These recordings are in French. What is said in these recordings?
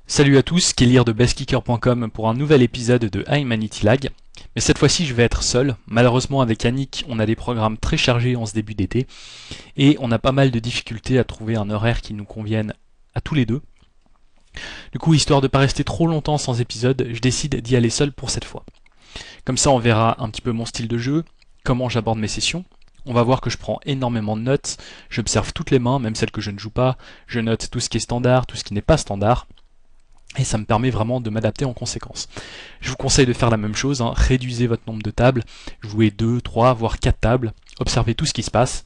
Salut à tous, Kellyr de bestkicker.com pour un nouvel épisode de Humanity Lag. Mais cette fois-ci je vais être seul. Malheureusement avec Yannick on a des programmes très chargés en ce début d'été et on a pas mal de difficultés à trouver un horaire qui nous convienne à tous les deux. Du coup, histoire de pas rester trop longtemps sans épisode, je décide d'y aller seul pour cette fois. Comme ça on verra un petit peu mon style de jeu, comment j'aborde mes sessions. On va voir que je prends énormément de notes, j'observe toutes les mains, même celles que je ne joue pas, je note tout ce qui est standard, tout ce qui n'est pas standard. Et ça me permet vraiment de m'adapter en conséquence. Je vous conseille de faire la même chose, réduisez votre nombre de tables, jouez 2, 3, voire 4 tables, observez tout ce qui se passe,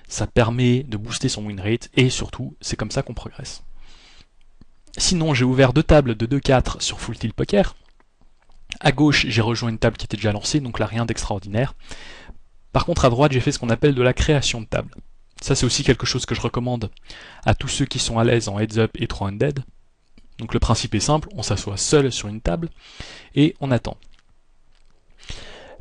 ça permet de booster son win rate, et surtout, c'est comme ça qu'on progresse. Sinon, j'ai ouvert 2 tables de 2-4 sur Full Tilt Poker. À gauche, j'ai rejoint une table qui était déjà lancée, donc là rien d'extraordinaire. Par contre, à droite, j'ai fait ce qu'on appelle de la création de table. Ça, c'est aussi quelque chose que je recommande à tous ceux qui sont à l'aise en heads up et 3-undead. Donc le principe est simple, on s'assoit seul sur une table et on attend.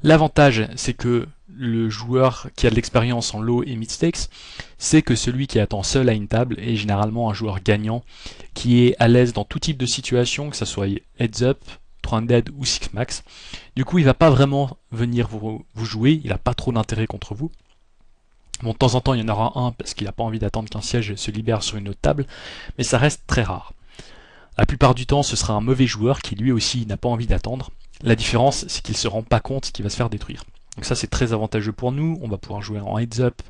L'avantage, c'est que le joueur qui a de l'expérience en low et mid stakes, c'est que celui qui attend seul à une table est généralement un joueur gagnant qui est à l'aise dans tout type de situation, que ce soit heads up, 3-undead ou 6 max. Du coup, il va pas vraiment venir vous jouer, il n'a pas trop d'intérêt contre vous. Bon, de temps en temps, il y en aura un parce qu'il n'a pas envie d'attendre qu'un siège se libère sur une autre table, mais ça reste très rare. La plupart du temps, ce sera un mauvais joueur qui lui aussi n'a pas envie d'attendre. La différence, c'est qu'il ne se rend pas compte qu'il va se faire détruire. Donc ça, c'est très avantageux pour nous. On va pouvoir jouer en heads up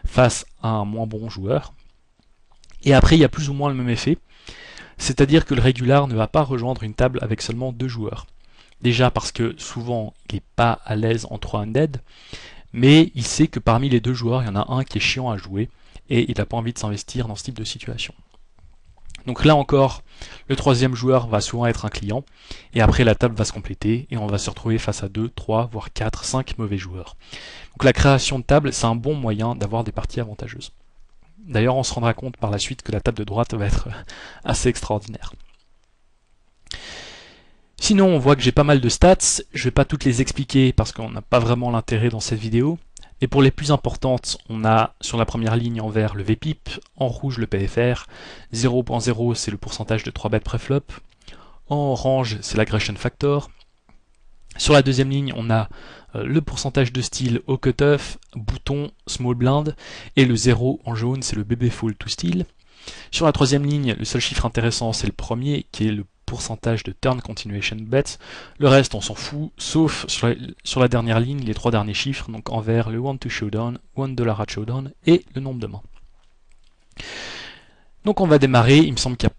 face à un moins bon joueur. Et après, il y a plus ou moins le même effet. C'est-à-dire que le régular ne va pas rejoindre une table avec seulement 2 joueurs. Déjà parce que souvent, il n'est pas à l'aise en 3-undead, mais il sait que parmi les 2 joueurs, il y en a un qui est chiant à jouer, et il n'a pas envie de s'investir dans ce type de situation. Donc là encore, le troisième joueur va souvent être un client, et après la table va se compléter, et on va se retrouver face à 2, 3, voire 4, 5 mauvais joueurs. Donc la création de table, c'est un bon moyen d'avoir des parties avantageuses. D'ailleurs, on se rendra compte par la suite que la table de droite va être assez extraordinaire. Sinon, on voit que j'ai pas mal de stats, je ne vais pas toutes les expliquer parce qu'on n'a pas vraiment l'intérêt dans cette vidéo. Et pour les plus importantes, on a sur la première ligne en vert le VPIP, en rouge le PFR, 0.0 c'est le pourcentage de 3 bêtes préflop, en orange c'est l'aggression factor. Sur la deuxième ligne, on a le pourcentage de style au cutoff, bouton, small blind, et le 0 en jaune c'est le BB full to style. Sur la troisième ligne, le seul chiffre intéressant c'est le premier qui est le pourcentage de turn continuation bets. Le reste on s'en fout, sauf sur la dernière ligne, les 3 derniers chiffres, donc en vert le want to showdown, $1 at showdown et le nombre de mains. Donc on va démarrer, il me semble qu'il n'y a